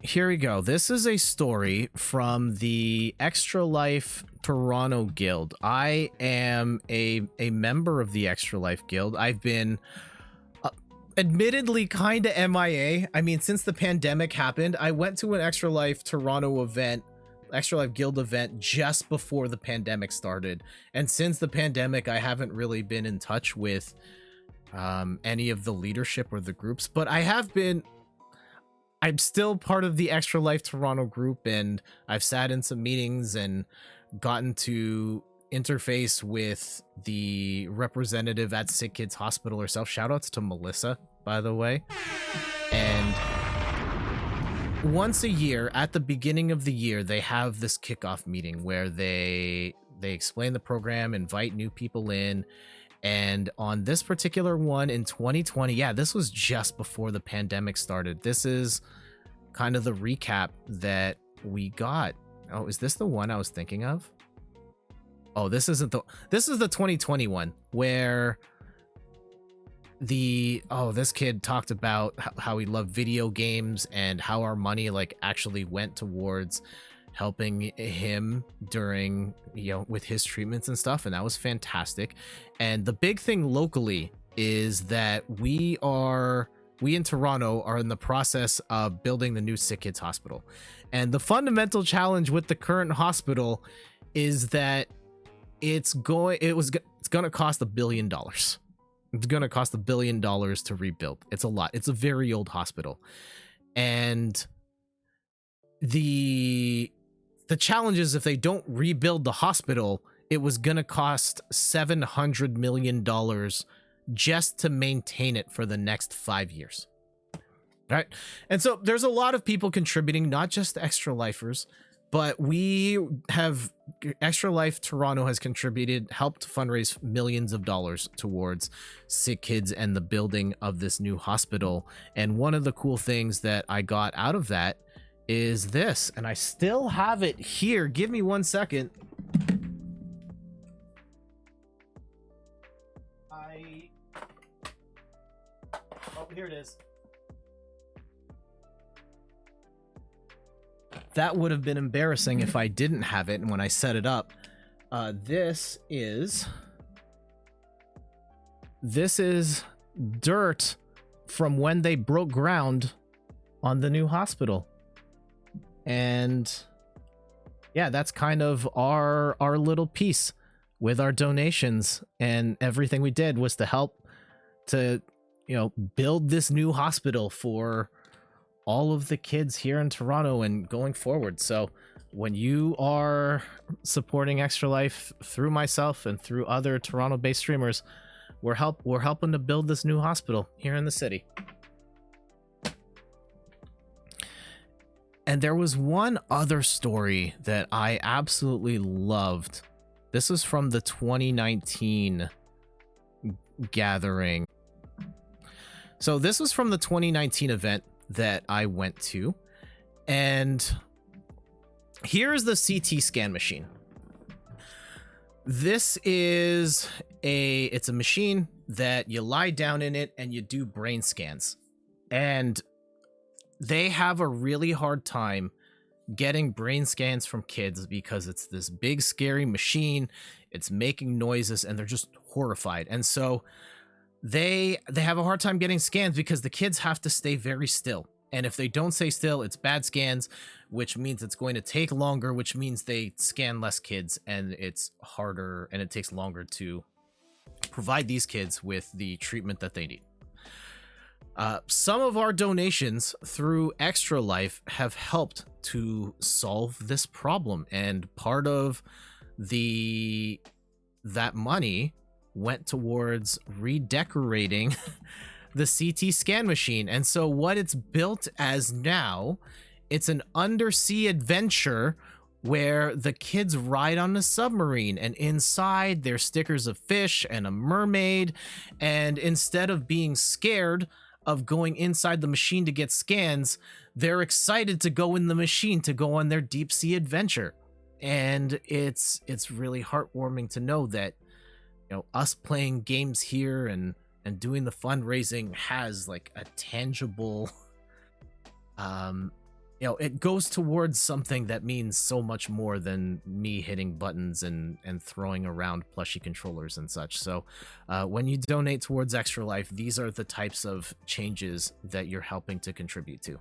here we go. This is a story from the Extra Life Toronto Guild. I am a member of the Extra Life Guild. I've been admittedly kind of MIA. I mean, since the pandemic happened, I went to an Extra Life Toronto event, Extra Life Guild event, just before the pandemic started. And since the pandemic, I haven't really been in touch with any of the leadership or the groups, but I'm still part of the Extra Life Toronto group, and I've sat in some meetings and gotten to interface with the representative at Sick Kids Hospital herself. Shout outs to Melissa, by the way. And once a year, at the beginning of the year, they have this kickoff meeting where they explain the program, invite new people in. And on this particular one in 2020, yeah, this was just before the pandemic started. This is kind of the recap that we got. Oh, is this the one I was thinking of? Oh, this is the 2021 where this kid talked about how he loved video games and how our money like actually went towards helping him during, with his treatments and stuff. And that was fantastic. And the big thing locally is that we in Toronto are in the process of building the new Sick Kids Hospital. And the fundamental challenge with the current hospital is that it's going to cost $1 billion. It's going to cost $1 billion to rebuild. It's a lot. It's a very old hospital. And the challenge is, if they don't rebuild the hospital, it was going to cost $700 million just to maintain it for the next 5 years. Right? And so there's a lot of people contributing, not just Extra Lifers, but Extra Life Toronto has contributed, helped fundraise millions of dollars towards Sick Kids and the building of this new hospital. And one of the cool things that I got out of that is this, and I still have it here. Give me 1 second. Oh, here it is. That would have been embarrassing if I didn't have it. And when I set it up, this is dirt from when they broke ground on the new hospital. And yeah, that's kind of our little piece with our donations, and everything we did was to help to, build this new hospital for all of the kids here in Toronto and going forward. So when you are supporting Extra Life through myself and through other Toronto-based streamers, we're helping to build this new hospital here in the city. And there was one other story that I absolutely loved. This is from the 2019 gathering. So this was from the 2019 event that I went to. And here's the CT scan machine. This is it's a machine that you lie down in it and you do brain scans. And they have a really hard time getting brain scans from kids because it's this big scary machine. It's making noises and they're just horrified. And so they have a hard time getting scans because the kids have to stay very still. And if they don't stay still, it's bad scans, which means it's going to take longer, which means they scan less kids, and it's harder and it takes longer to provide these kids with the treatment that they need. Some of our donations through Extra Life have helped to solve this problem, and part of that money went towards redecorating the CT scan machine. And so what it's built as now, it's an undersea adventure where the kids ride on a submarine, and inside there's stickers of fish and a mermaid. And instead of being scared of going inside the machine to get scans, they're excited to go in the machine to go on their deep sea adventure. And it's really heartwarming to know that, us playing games here and doing the fundraising has like a tangible it goes towards something that means so much more than me hitting buttons and throwing around plushie controllers and such. So when you donate towards Extra Life, these are the types of changes that you're helping to contribute to.